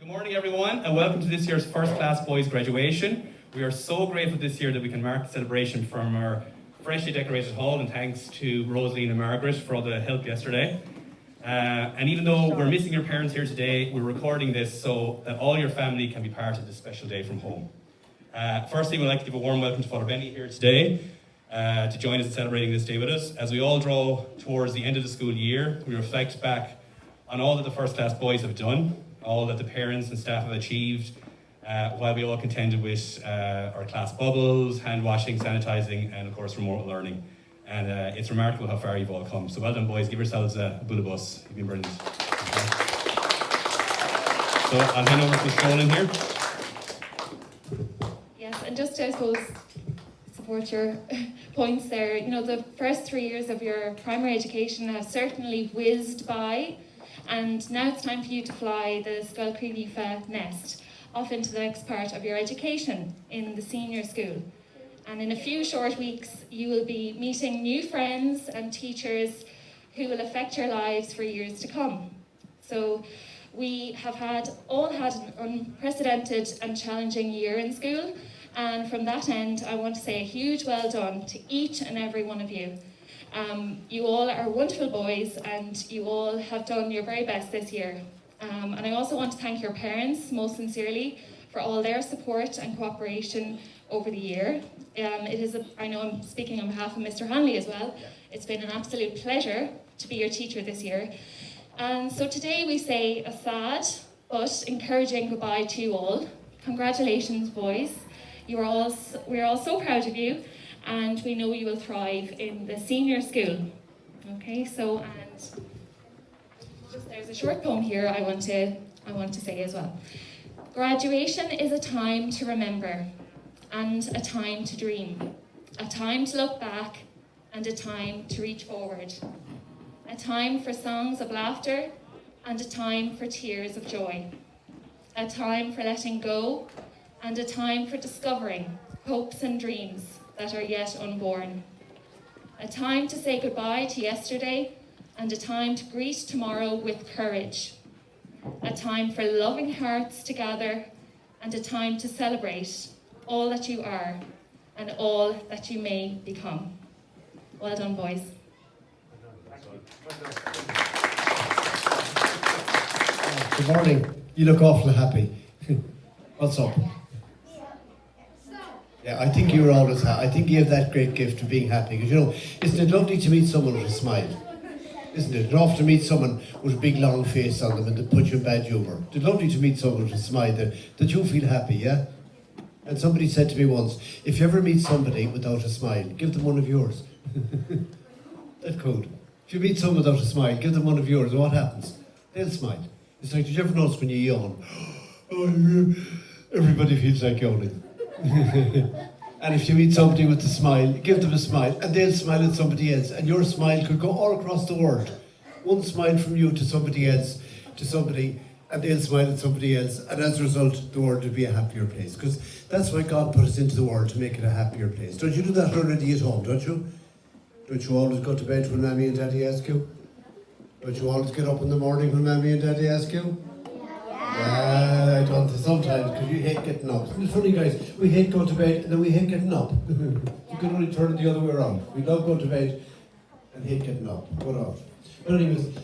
Good morning, everyone, and welcome to this year's First Class Boys graduation. We are so grateful this year that we can mark the celebration from our freshly decorated hall, and thanks to Rosaline and Margaret for all the help yesterday. And even though we're missing your parents here today, we're recording this so that all your family can be part of this special day from home. Firstly, we'd like to give a warm welcome to Father Benny here today to join us in celebrating this day with us. As we all draw towards the end of the school year, we reflect back on all that the First Class Boys have done, all that the parents and staff have achieved, while we all contended with our class bubbles, hand washing, sanitising, and of course remote learning. And it's remarkable how far you've all come. So well done, boys. Give yourselves a bulla bus. You've been brilliant. So I'll hand over to Miss Colin here. Yes, and just to, I suppose, support your points there, you know, the first 3 years of your primary education have certainly whizzed by, and now it's time for you to fly the Scoil Crinifa nest off into the next part of your education in the senior school. And in a few short weeks, you will be meeting new friends and teachers who will affect your lives for years to come. So we have all had an unprecedented and challenging year in school. And from that end, I want to say a huge well done to each and every one of you. You all are wonderful boys, and you all have done your very best this year. And I also want to thank your parents most sincerely for all their support and cooperation over the year. I know I'm speaking on behalf of Mr. Hanley as well. It's been an absolute pleasure to be your teacher this year. And so today we say a sad but encouraging goodbye to you all. Congratulations, boys. We're all so proud of you, and we know you will thrive in the senior school. Okay, so there's a short poem here I want to say as well. Graduation is a time to remember, and a time to dream, a time to look back, and a time to reach forward, a time for songs of laughter, and a time for tears of joy, a time for letting go, and a time for discovering hopes and dreams that are yet unborn, a time to say goodbye to yesterday, and a time to greet tomorrow with courage, a time for loving hearts to gather, and a time to celebrate all that you are and all that you may become. Well done, boys. Good morning. You look awfully happy. What's up? Yeah, I think you're always happy. I think you have that great gift of being happy. Because, you know, isn't it lovely to meet someone with a smile? Isn't it? You often meet someone with a big long face on them and they put you in bad humour. It's lovely to meet someone with a smile that you feel happy, yeah? And somebody said to me once, if you ever meet somebody without a smile, give them one of yours. That's cool. If you meet someone without a smile, give them one of yours, and what happens? They'll smile. It's like, did you ever notice when you yawn? Oh, everybody feels like yawning. And if you meet somebody with a smile, give them a smile, and they'll smile at somebody else, and your smile could go all across the world. One smile from you to somebody else, and they'll smile at somebody else, and as a result, the world will be a happier place. Because that's why God put us into the world, to make it a happier place. Don't you do that already at home, don't you? Don't you always go to bed when Mammy and Daddy ask you? Don't you always get up in the morning when Mammy and Daddy ask you? Yeah, I don't sometimes, because you hate getting up. It's funny, guys, we hate going to bed and then we hate getting up. You can only turn it the other way around. We love going to bed and hate getting up. What else? But anyways,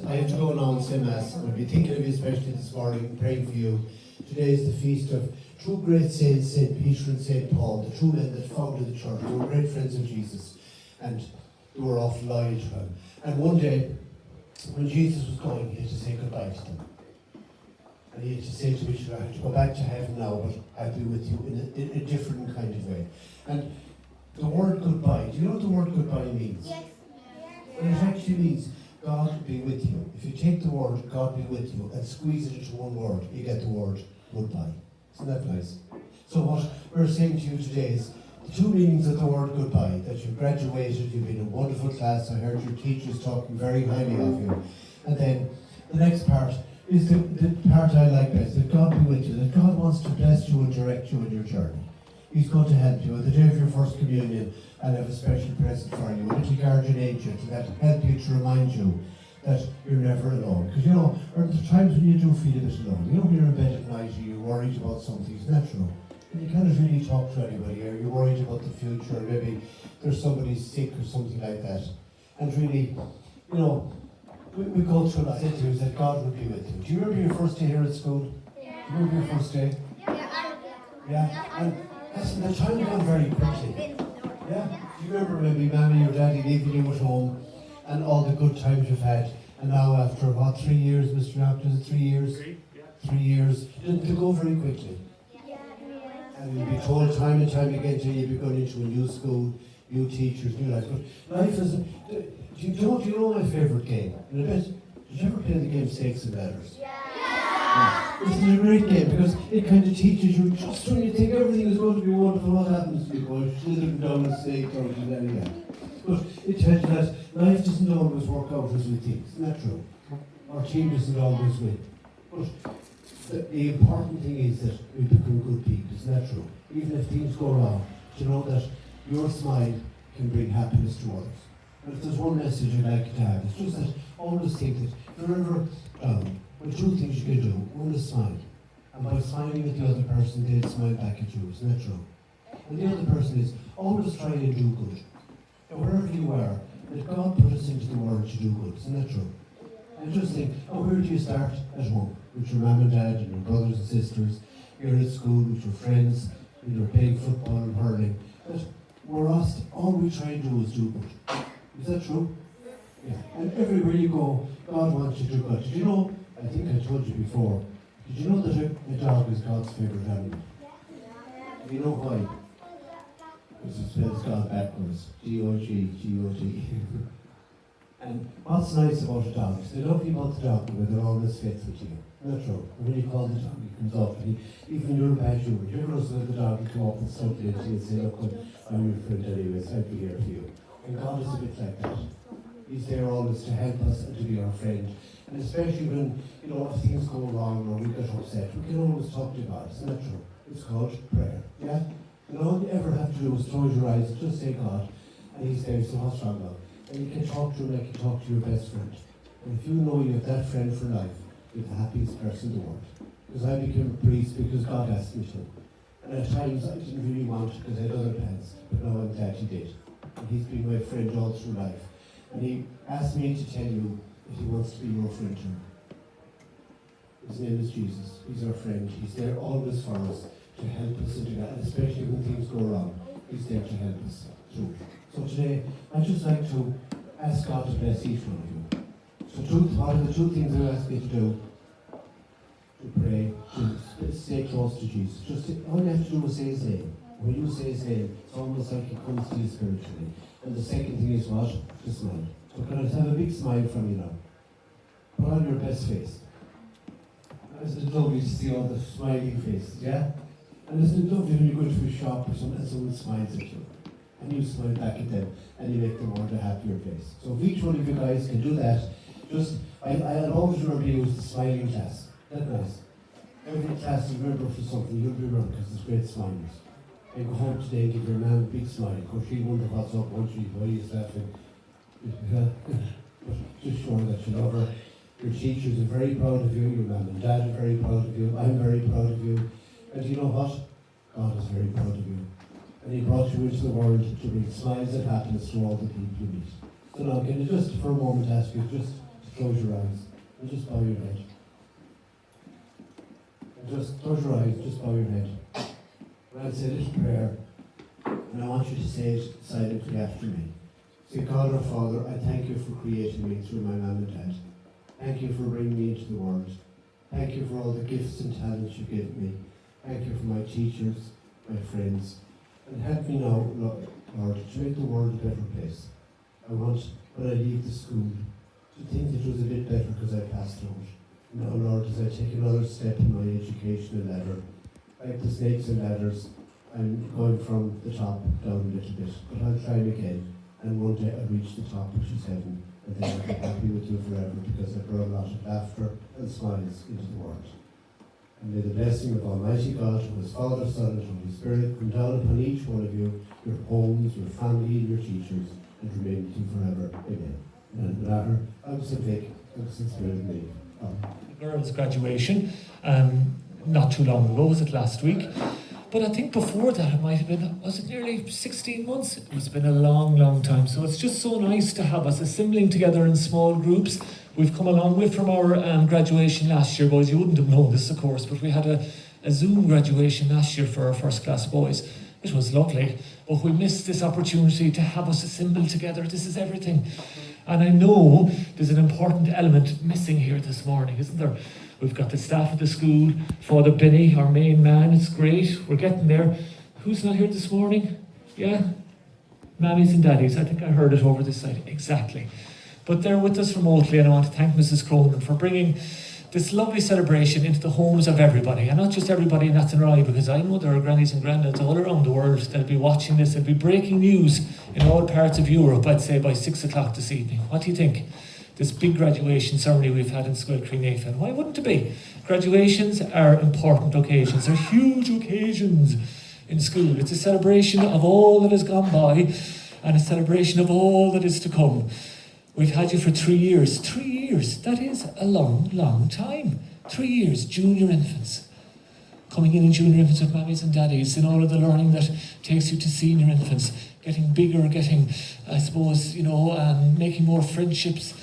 I have to go now and say Mass. I'll be thinking of you especially this morning, praying for you. Today is the feast of two great saints, St. Peter and St. Paul, the two men that founded the church. They were great friends of Jesus, and they were often loyal to him. And one day, when Jesus was going, he had to say goodbye to them. And he had to say to Peter, I have to go back to heaven now, but I'll be with you in a different kind of way. And the word goodbye, do you know what the word goodbye means? Yes. Well, it actually means God be with you. If you take the word God be with you and squeeze it into one word, you get the word goodbye. Isn't that nice? So what we're saying to you today is the two meanings of the word goodbye, that you've graduated, you've been in a wonderful class, I heard your teachers talking very highly of you. And then the next part is the part I like best, that God be with you, that God wants to bless you and direct you in your journey. He's going to help you. On the day of your first communion, I'll have a special present for you, a little guardian angel that'll help you, to remind you that you're never alone. Because, you know, there are times when you do feel a bit alone. You know, when you're in bed at night and you're worried about something, it's natural. And you can't really talk to anybody, or you're worried about the future, or maybe there's somebody sick or something like that. And really, you know, we go through that interviews that God will be with you. Do you remember your first day here at school? Yeah. Do you remember your first day? Yeah. And listen, the time gone very quickly. Yeah. Do you remember maybe Mammy or Daddy leaving you at home and all the good times you've had? And now after what, 3 years, Mr. Raptor, is it 3 years? 3 years. Didn't it go very quickly? And you'll be told time and time again till you'll be going into a new school, new teachers, new life. But life is, do you know my favourite game? In a bit, did you ever play the game Snakes and Ladders? Yeah. This is a great game because it kind of teaches you just when you think everything is going to be wonderful, what happens to you? Boy, slithering down a snake or anything. But it tells you that life doesn't always work out as we think. Isn't that true? Our team doesn't always win. But the important thing is that we become good people. Isn't that true? Even if things go wrong, to know that your smile can bring happiness to others. And if there's one message I'd like you to have, it's just that always think that if you're ever down, well, two things you can do. One is smile. And by smiling at the other person, they'll smile back at you. Isn't that true? And the other person is always try and do good. And wherever you are, let God put us into the world to do good. Isn't that true? And just think, where do you start? At home, with your mum and dad and your brothers and sisters. You're at school with your friends, and you're playing football and hurling. But we're asked, all we try and do is do good. Is that true? Yeah. And everywhere you go, God wants you to do good. Did you know, I think I told you before, did you know that a dog is God's favourite animal? Do you know why? Because it spells God backwards. G-O-G, G-O-G. And what's nice about a dog is they love you about the dog when they're always faithful to you. Not true. When you call the dog, he comes up and even when you're in bad humour, you ever notice that the dog will come up and something to you and say, look, I'm your friend anyways, I'll be here for you. And God is a bit like that. He's there always to help us and to be our friend. And especially when, you know, if things go wrong or we get upset, we can always talk to God. Isn't that true? It's called prayer. Yeah? And all you ever have to do is close your eyes and just say God. And He's there, so what's wrong now? And you can talk to Him like you talk to your best friend. And if you know you have that friend for life, you're the happiest person in the world. Because I became a priest because God asked me to. And at times I didn't really want to because I had other plans. But now I'm glad He did. And He's been my friend all through life. And He asked me to tell you that He wants to be your friend too. His name is Jesus. He's our friend. He's there always for us to help us and to that. And especially when things go wrong, He's there to help us through. So today, I'd just like to ask God to bless each one of you. So what are the two things I ask you to do? To pray, to stay close to Jesus. All you have to do is say His name. When you say His name, it's almost like He comes to you spiritually. And the second thing is what? To smile. So can I just have a big smile from you now? Put on your best face. Isn't it lovely to see all the smiling faces, yeah? And isn't it lovely when you go into a shop or something and someone smiles at you? And you smile back at them and you make the world a happier place. So if each one of you guys can do that, I'll always remember you as the smiling class. That's nice. Every class you remember for something, you'll be remembered because there's great smilers. And go home today and give your man a big smile. Of course, she'll wonder what's up, won't she? Why he's laughing. But just show her that you love her. Your teachers are very proud of you, your mum and dad are very proud of you, I'm very proud of you. And you know what? God is very proud of you. And He brought you into the world to bring smiles and happiness to all the people you meet. So now, can you just for a moment ask you just to close your eyes and just bow your head. And just close your eyes, just bow your head. And I'll say this prayer, and I want you to say it silently after me. Say, God our Father, I thank you for creating me through my mum and dad. Thank you for bringing me into the world. Thank you for all the gifts and talents you've given me. Thank you for my teachers, my friends. And help me now, Lord, to make the world a better place. I want, when I leave the school, to think it was a bit better because I passed out. Now, Lord, as I take another step in my educational ladder, like the snakes and ladders, I'm going from the top down a little bit. But I'll try again, and one day I'll reach the top, which is heaven. And then I'll be happy with you forever because I brought a lot of laughter and smiles into the world. And may the blessing of Almighty God, who is Father, Son, and Holy Spirit, come down upon each one of you, your homes, your family, and your teachers, and remain with you forever. Amen. And latter, I'm so big. Girls' graduation, not too long ago, was it last week? But I think before that it might have been, was it nearly 16 months? It's been a long, long time. So it's just so nice to have us assembling together in small groups. We've come a long way from our graduation last year, boys. You wouldn't have known this, of course, but we had a Zoom graduation last year for our first class boys. It was lovely, but we missed this opportunity to have us assemble together. This is everything. And I know there's an important element missing here this morning, isn't there? We've got the staff of the school, Father Benny, our main man. It's great. We're getting there. Who's not here this morning? Yeah? Mammies and daddies. I think I heard it over this side. Exactly. But they're with us remotely, and I want to thank Mrs. Cronin for bringing this lovely celebration into the homes of everybody, and not just everybody in Athenry, because I know there are grannies and granddads all around the world that'll be watching this. It'll be breaking news in all parts of Europe, I'd say, by 6 o'clock this evening. What do you think? This big graduation ceremony we've had in Scoil Creanefa. Why wouldn't it be? Graduations are important occasions. They're huge occasions in school. It's a celebration of all that has gone by and a celebration of all that is to come. We've had you for 3 years. 3 years, that is a long, long time. 3 years, junior infants. Coming in junior infants with mammies and daddies, and all of the learning that takes you to senior infants. Getting bigger, getting, I suppose, making more friendships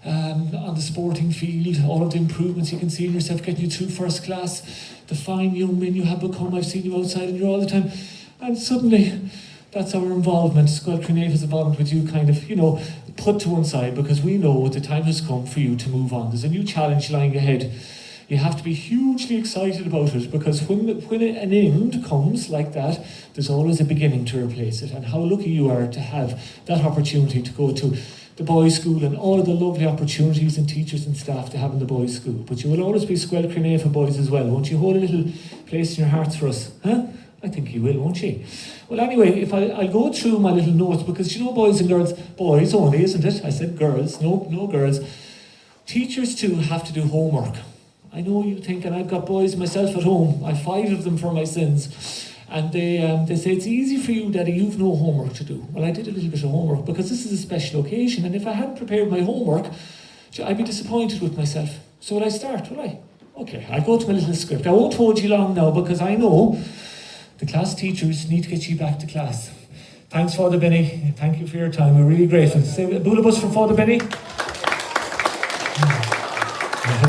on the sporting field. All of the improvements you can see in yourself, getting you through first class. The fine young men you have become. I've seen you outside and you're all the time. And suddenly, that's our involvement, Scoil Creanefa's involvement with you kind of, put to one side, because we know the time has come for you to move on. There's a new challenge lying ahead. You have to be hugely excited about it, because when an end comes like that, there's always a beginning to replace it. And how lucky you are to have that opportunity to go to the boys' school and all of the lovely opportunities and teachers and staff to have in the boys' school. But you will always be Scoil Creanefa boys as well. Won't you hold a little place in your hearts for us? Huh? I think you will, won't you? Well, anyway, if I'll go through my little notes, because boys and girls, boys only, isn't it? I said girls, no girls. Teachers too have to do homework. I know you think, and I've got boys myself at home. I've 5 of them for my sins. And they say, it's easy for you, Daddy, you've no homework to do. Well, I did a little bit of homework, because this is a special occasion, and if I hadn't prepared my homework, I'd be disappointed with myself. So will I start, will I? Okay, I'll go to my little script. I won't hold you long now, because I know the class teachers need to get you back to class. Thanks, Father Benny. Thank you for your time. We're really grateful. Say a boolabus for Father Benny.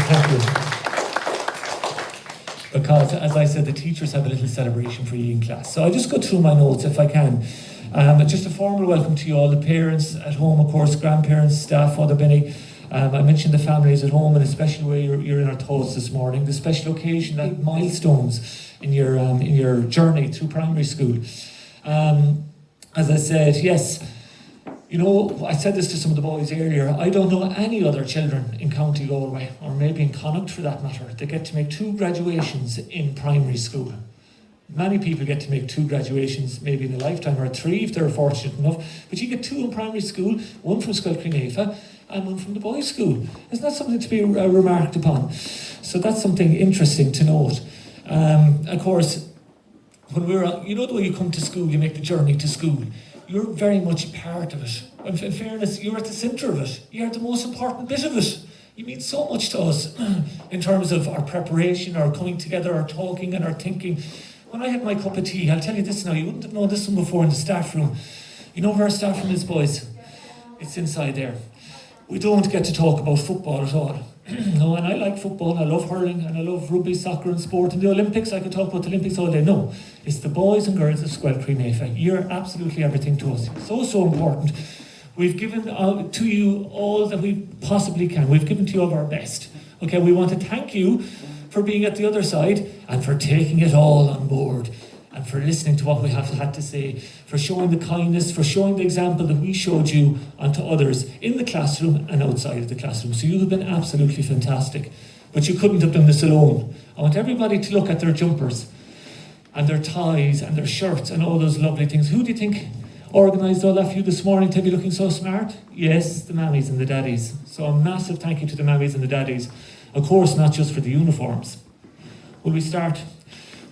Thank you. Because, as I said, the teachers have a little celebration for you in class. So I'll just go through my notes if I can. Just a formal welcome to you all, the parents at home, of course, grandparents, staff, Father Benny. I mentioned the families at home in a special way. You're in our thoughts this morning. The special occasion, that milestones in your journey through primary school. As I said, yes, I said this to some of the boys earlier. I don't know any other children in County Galway, or maybe in Connacht for that matter, that get to make 2 graduations in primary school. Many people get to make 2 graduations maybe in a lifetime, or 3 if they're fortunate enough. But you get 2 in primary school, 1 from Scoil Creanefa and 1 from the boys' school. Isn't that something to be remarked upon? So that's something interesting to note. Of course, when the way you come to school, you make the journey to school. You're very much part of it. In fairness, you're at the centre of it. You're the most important bit of it. You mean so much to us in terms of our preparation, our coming together, our talking and our thinking. When I had my cup of tea, I'll tell you this now, you wouldn't have known this one before in the staff room. You know where our staff room is, boys? It's inside there. We don't get to talk about football at all. No, and I like football, I love hurling, and I love rugby, soccer and sport, and the Olympics. I could talk about the Olympics all day. No, it's the boys and girls of Scoil Creanefa. You're absolutely everything to us. So important. We've given to you all that we possibly can. We've given to you of our best. Okay, we want to thank you for being at the other side and for taking it all on board, and for listening to what we have had to say, for showing the kindness, for showing the example that we showed you onto others in the classroom and outside of the classroom. So you have been absolutely fantastic. But you couldn't have done this alone. I want everybody to look at their jumpers and their ties and their shirts and all those lovely things. Who do you think organised all that for you this morning to be looking so smart? Yes, the mammies and the daddies. So a massive thank you to the mammies and the daddies. Of course, not just for the uniforms. Will we start?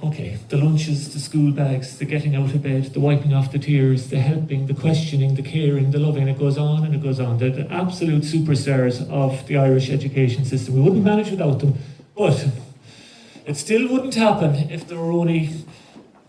Okay, the lunches, the school bags, the getting out of bed, the wiping off the tears, the helping, the questioning, the caring, the loving, it goes on and it goes on. They're the absolute superstars of the Irish education system. We wouldn't manage without them, but it still wouldn't happen if there were only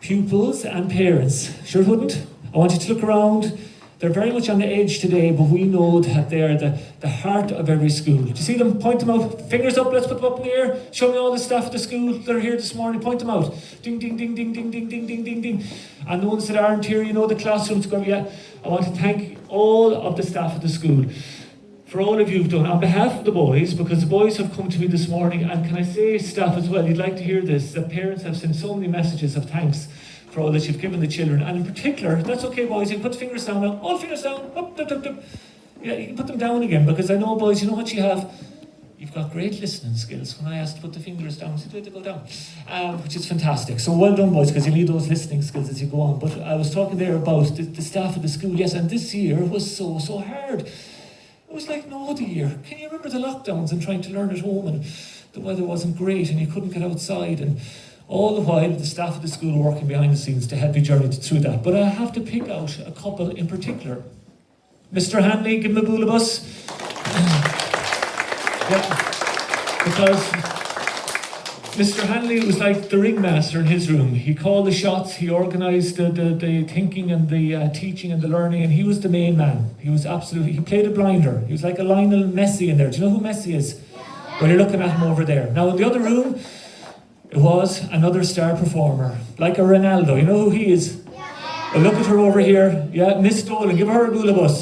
pupils and parents. Sure it wouldn't. I want you to look around. They're very much on the edge today, but we know that they're the heart of every school. Do you see them? Point them out. Fingers up, let's put them up in the air. Show me all the staff at the school that are here this morning. Point them out. Ding, ding, ding, ding, ding, ding, ding, ding, ding, ding. And the ones that aren't here, you know, the classrooms. Yeah. I want to thank all of the staff at the school for all of you've done on behalf of the boys, because the boys have come to me this morning, and can I say, staff as well, you'd like to hear this, that parents have sent so many messages of thanks for all that you've given the children, and in particular, that's okay boys, you can put the fingers down now, all fingers down, up, up, up, up. Yeah, you can put them down again, because I know boys, you know what you have? You've got great listening skills. When I asked to put the fingers down, I said, wait to go down, which is fantastic. So well done boys, because you need those listening skills as you go on. But I was talking there about the staff of the school, yes, and this year was so hard. It was like no other year. Can you remember the lockdowns and trying to learn at home, and the weather wasn't great and you couldn't get outside, and all the while the staff of the school were working behind the scenes to help you journey through that. But I have to pick out a couple in particular. Mr. Hanley, give him a boolabus. Yeah, because Mr. Hanley was like the ringmaster in his room. He called the shots, he organised the thinking and the teaching and the learning, and he was the main man. He was absolutely, he played a blinder. He was like a Lionel Messi in there. Do you know who Messi is? Well, you're looking at him over there. Now in the other room, it was another star performer, like a Ronaldo. You know who he is? Well, look at her over here. Yeah, Miss Dolan, give her a boolabus.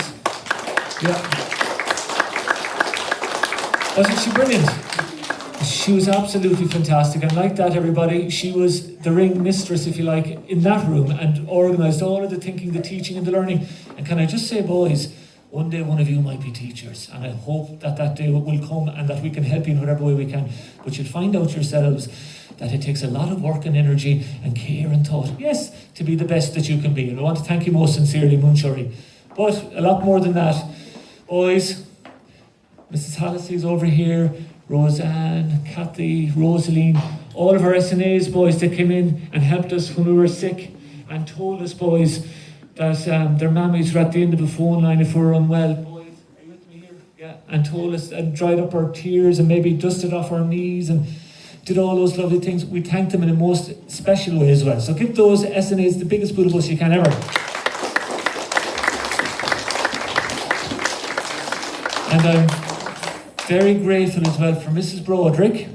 Yeah. Wasn't she brilliant? She was absolutely fantastic, and like that, everybody, she was the ring mistress, if you like, in that room, and organised all of the thinking, the teaching and the learning. And can I just say, boys, one day one of you might be teachers, and I hope that that day will come and that we can help you in whatever way we can. But you'll find out yourselves that it takes a lot of work and energy and care and thought, yes, to be the best that you can be. And I want to thank you most sincerely, Munchuri. But a lot more than that. Boys, Mrs. Hallisey is over here, Roseanne, Kathy, Rosaline, all of our SNAs, boys, that came in and helped us when we were sick and told us, boys, that their mammies were at the end of the phone line if we were unwell. Boys, are you with me here? Yeah. And told us and dried up our tears and maybe dusted off our knees and did all those lovely things. We thanked them in a most special way as well. So give those SNAs the biggest boolabus you can ever. And I'm very grateful as well for Mrs. Broderick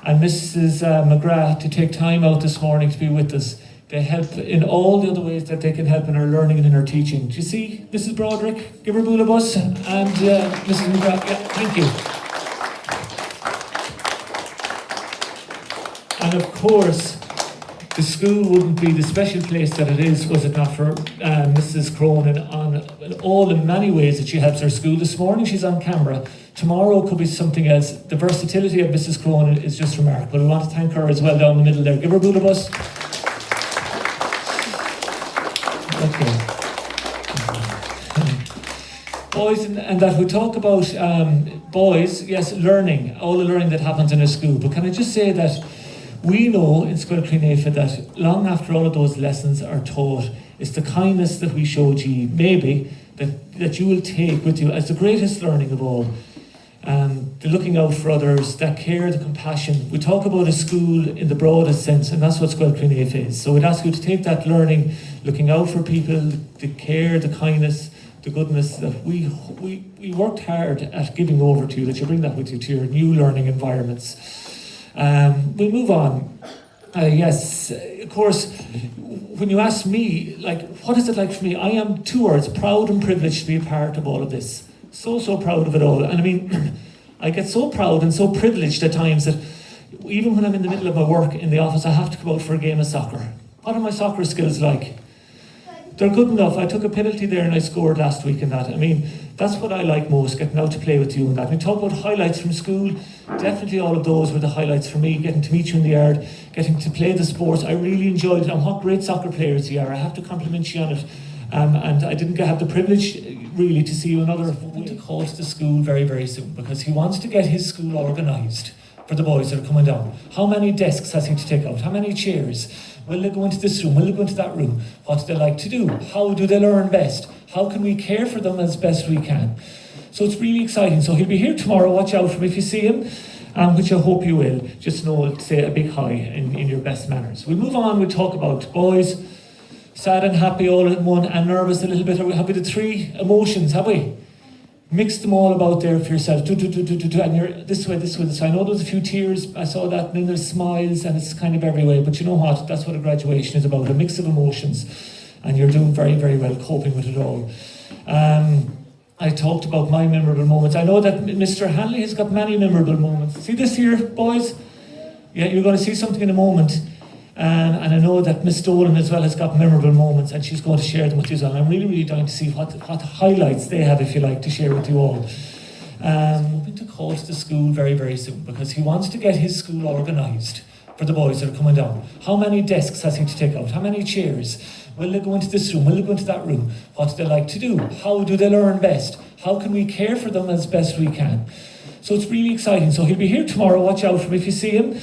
and Mrs. McGrath to take time out this morning to be with us. They help in all the other ways that they can help in our learning and in our teaching. Do you see Mrs. Broderick? Give her a boolabus. And Mrs. McGrath, yeah, thank you. And of course, the school wouldn't be the special place that it is was it not for Mrs. Cronin on all the many ways that she helps her school. This morning she's on camera. Tomorrow could be something else. The versatility of Mrs. Cronin is just remarkable. I want to thank her as well down the middle there. Give her a boolabus. Okay. Boys, and that we talk about boys, yes, learning, all the learning that happens in a school. But can I just say that we know in Scoil Clonaife that long after all of those lessons are taught, it's the kindness that we showed you, maybe, that you will take with you as the greatest learning of all. The looking out for others, that care, the compassion. We talk about a school in the broadest sense, and that's what Scoil Clonaife is. So we'd ask you to take that learning, looking out for people, the care, the kindness, the goodness that we worked hard at giving over to you, that you bring that with you to your new learning environments. We'll move on. Yes, of course, when you ask me, like, what is it like for me? I am, two words, proud and privileged to be a part of all of this. So proud of it all. And I mean, I get so proud and so privileged at times that even when I'm in the middle of my work in the office, I have to go out for a game of soccer. What are my soccer skills like? They're good enough. I took a penalty there and I scored last week in that. I mean, that's what I like most, getting out to play with you and that. We talk about highlights from school. Definitely all of those were the highlights for me, getting to meet you in the yard, getting to play the sports. I really enjoyed it. And what great soccer players you are. I have to compliment you on it. And I didn't have the privilege really to see you another to call to the school very, very soon, because he wants to get his school organised for the boys that are coming down? How many desks has he to take out? How many chairs? Will they go into this room? Will they go into that room? What do they like to do? How do they learn best? How can we care for them as best we can? So it's really exciting. So he'll be here tomorrow. Watch out for him if you see him, which I hope you will. Just know, say a big hi in your best manners. We'll move on. We'll talk about boys, sad and happy all in one, and nervous a little bit. Are we happy? The three emotions, have we? Mix them all about there for yourself. And you're this way, this way, this way. I know there's a few tears. I saw that. And then there's smiles, and it's kind of everywhere. But you know what? That's what a graduation is about. A mix of emotions. And you're doing very, very well coping with it all. I talked about my memorable moments. I know that Mr. Hanley has got many memorable moments. See this here, boys? Yeah, you're going to see something in a moment. And I know that Miss Dolan as well has got memorable moments, and she's going to share them with you as well. I'm really, really dying to see what highlights they have, if you like, to share with you all. Hoping to call to the school very, very soon, because he wants to get his school organised for the boys that are coming down. How many desks has he to take out? How many chairs? Will they go into this room? Will they go into that room? What do they like to do? How do they learn best? How can we care for them as best we can? So it's really exciting. So he'll be here tomorrow. Watch out for him if you see him,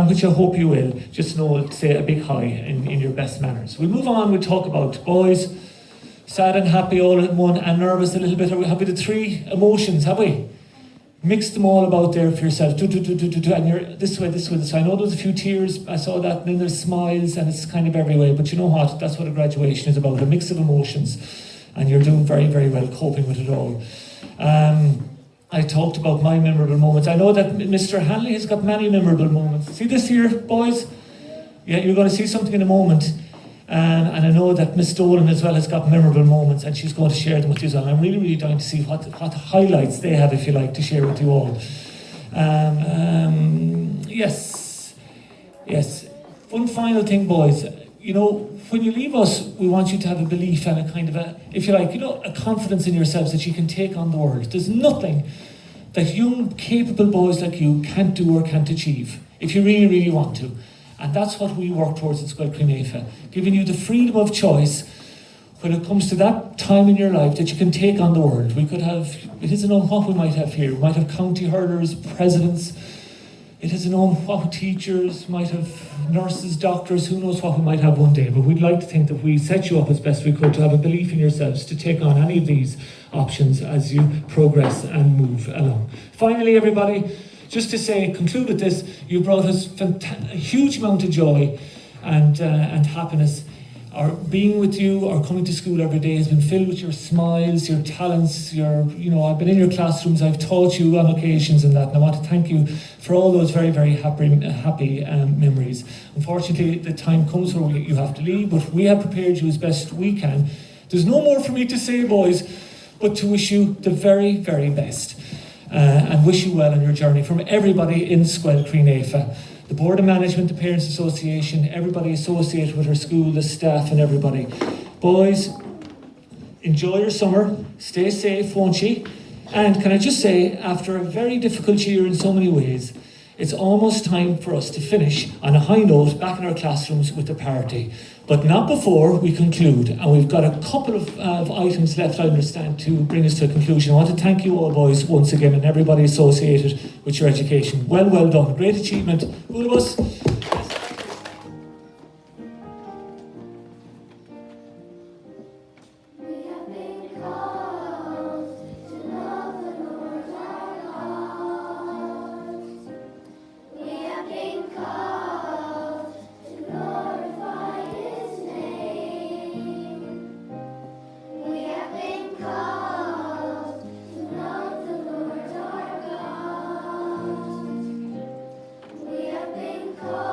which I hope you will. Just know, say a big hi in your best manners. We'll move on. We'll talk about boys, sad and happy all in one, and nervous a little bit. Are we happy? The three emotions, have we? Mix them all about there for yourself. And you're this way, this way, this way. I know there's a few tears. I saw that. And then there's smiles, and it's kind of everywhere. But you know what? That's what a graduation is about. A mix of emotions. And you're doing very, very well coping with it all. I talked about my memorable moments. I know that Mr. Hanley has got many memorable moments. See this here, boys? Yeah, you're going to see something in a moment. And I know that Miss Dolan as well has got memorable moments, and she's going to share them with you as well. I'm really, really dying to see what highlights they have, if you like, to share with you all. Yes. One final thing, boys. You know, when you leave us, we want you to have a belief and a kind of a, if you like, a confidence in yourselves that you can take on the world. There's nothing that young, capable boys like you can't do or can't achieve, if you really, really want to. And that's what we work towards at Scoil Crianefa, giving you the freedom of choice when it comes to that time in your life that you can take on the world. We could have, it isn't known what we might have here. We might have county hurlers, presidents. It isn't known what teachers, might have nurses, doctors, who knows what we might have one day. But we'd like to think that we set you up as best we could to have a belief in yourselves to take on any of these options as you progress and move along. Finally, everybody, just to say, conclude with this, you brought us a huge amount of joy and happiness. Our being with you, our coming to school every day has been filled with your smiles, your talents, I've been in your classrooms, I've taught you on occasions and that, and I want to thank you for all those very, very happy memories. Unfortunately, the time comes where you have to leave, but we have prepared you as best we can. There's no more for me to say, boys, but to wish you the very, very best. And wish you well on your journey from everybody in Scoil Crianefa. The Board of Management, the Parents Association, everybody associated with our school, the staff and everybody. Boys, enjoy your summer, stay safe, won't you? And can I just say, after a very difficult year in so many ways, it's almost time for us to finish on a high note back in our classrooms with the party. But not before we conclude. And we've got a couple of items left, I understand, to bring us to a conclusion. I want to thank you all, boys, once again, and everybody associated with your education. Well done. Great achievement. All of us. We have been called.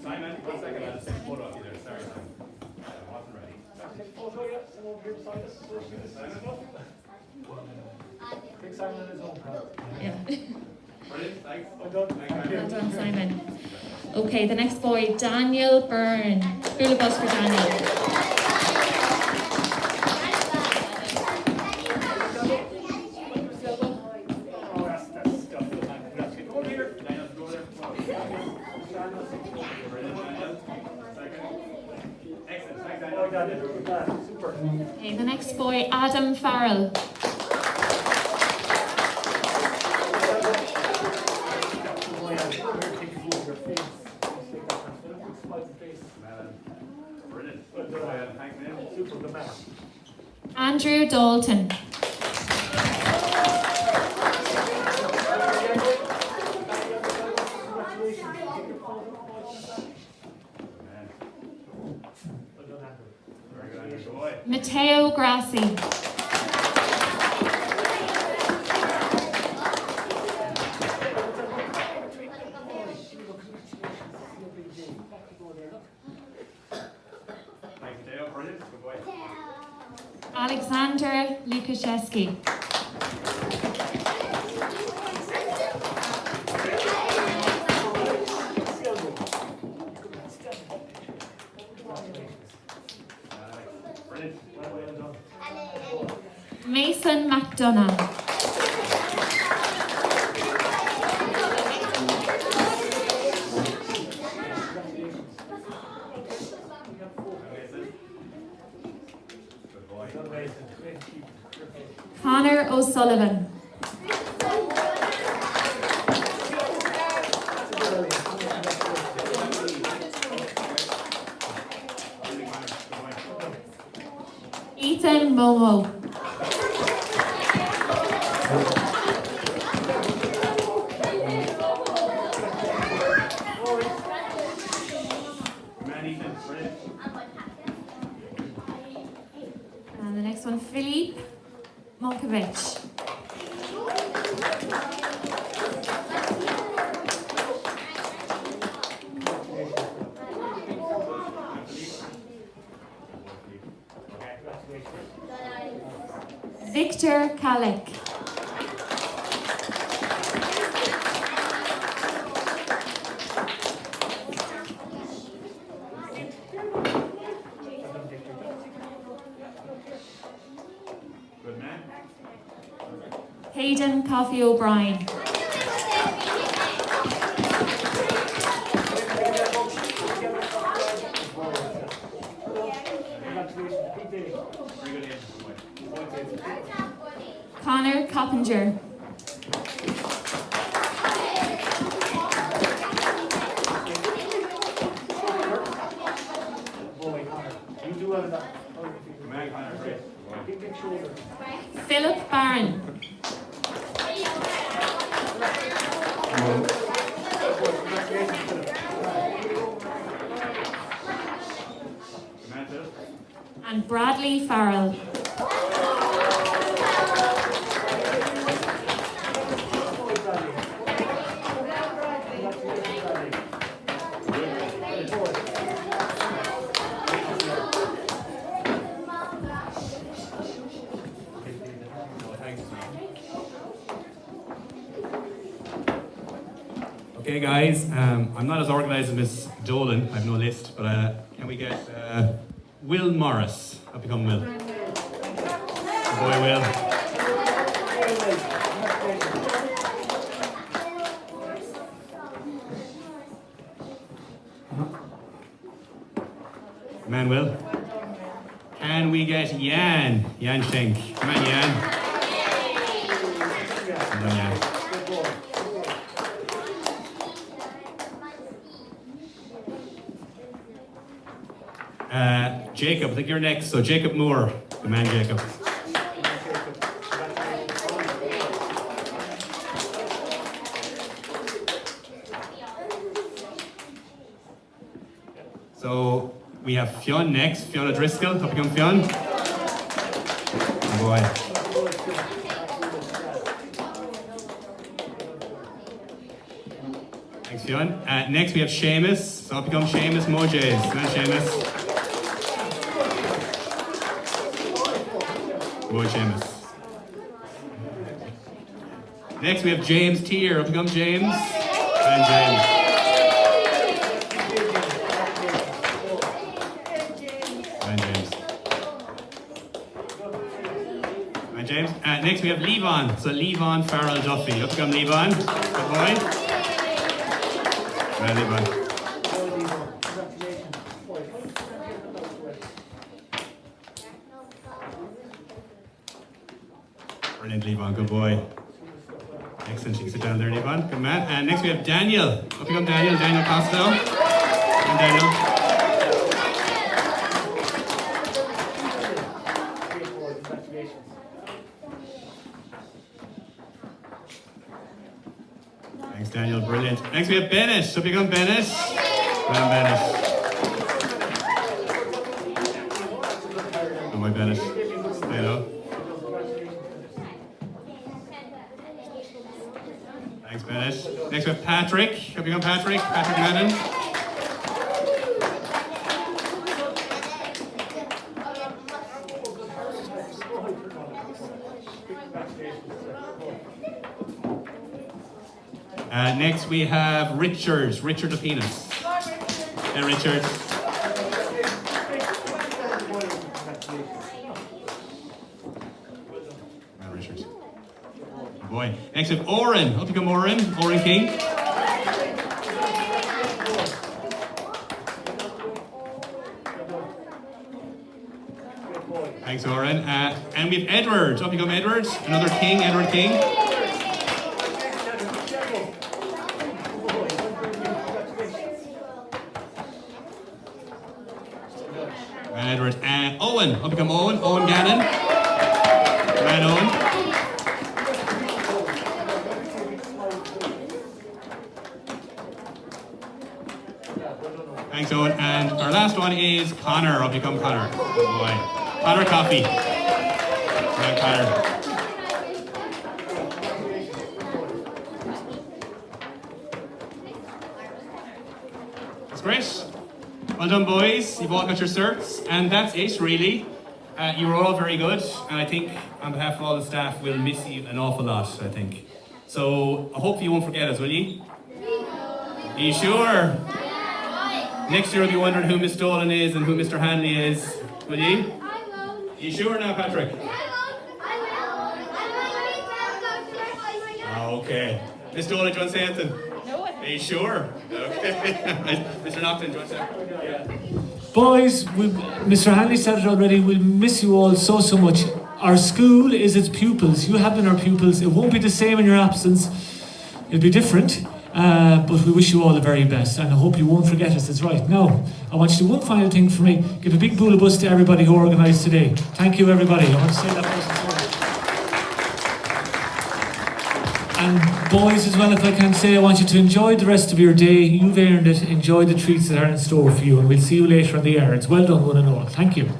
Simon, 1 second, I'll just take a photo of you there. Sorry, Simon. I wasn't ready. Yeah. Brilliant, thanks. Well done, Simon. Okay, the next boy, Daniel Byrne. School of bus for Daniel. Okay, the next boy, Adam Farrell. Andrew Dalton. Matteo Grassi. Alexander Lukaszewski. Mason McDonough. Connor O'Sullivan. Ethan Momo. And the next one, Philippe Monkovic. Victor Kalek. Good man. Hayden Coffey O'Brien. Connor Coppinger. Philip Barron. And Bradley Farrell. Okay, guys, I'm not as organised as Miss Dolan. I have no list, but can we get Will Morris? I'll become Will. Good boy, Will. Come on, Will. Can we get Jan? Jan Schenk. Come on, Jan. Come on, Jan. Jacob, I think you're next. So Jacob Moore. Come on, Jacob. So we have Fionn next. Fiona Driscoll. Up you come, Fionn. Oh boy. Thanks, Fionn. Next we have Seamus. So up you come Seamus Mojays. Come on, Seamus. Go on, Seamus. Next we have James Tier. Up you come James. And James. And James. And James. Next we have Levon. So Levon Farrell Duffy. Up you come Levon. Good boy. And Levon. Brilliant, Levon. Good boy. Excellent. You can sit down there, Levon. Good man. And next we have Daniel. Up you come Daniel. Daniel Costello. And Daniel. Thanks, Daniel. Brilliant. Next we have Bennett. Up you come Bennett. Well done, Bennett. Oh, my Bennett. Hello. Thanks, Bennett. Next we have Patrick. Up you come Patrick. Patrick Madden. Next we have Richard. Richard the Penis. And Richard. And Richard. Good boy. Next we have Oren. Up you come Oren. Oren King. Thanks, Oren. And we have Edward. Up you come Edward. Another King. Edward King. Edward. Owen. Up you come Owen. Owen Gannon. Man Owen. Thanks, Owen. And our last one is Connor. Up you come Connor. Good boy. Connor Coffey. Yeah, Connor. That's great. Well done, boys. You've all got your certs, and that's it, really. You were all very good, and I think on behalf of all the staff, we'll miss you an awful lot, I think. So, I hope you won't forget us, will you? Are you sure? Next year, you'll be wondering who Miss Dolan is and who Mr. Hanley is, will you? Are you sure now, Patrick? Okay. Miss Dolan, do you want to say anything? Are you sure? Okay. Mr. Nocton, do you want to say? Yeah. Boys, Mr. Hanley said it already, we'll miss you all so much. Our school is its pupils. You have been our pupils. It won't be the same in your absence. It'll be different, but we wish you all the very best, and I hope you won't forget us. It's right. Now, I want you to do one final thing for me. Give a big boolabus to everybody who organised today. Thank you, everybody. I want to say that first and foremost. And boys as well, if I can say, I want you to enjoy the rest of your day. You've earned it. Enjoy the treats that are in store for you, and we'll see you later on the air. It's well done, one and all. Thank you.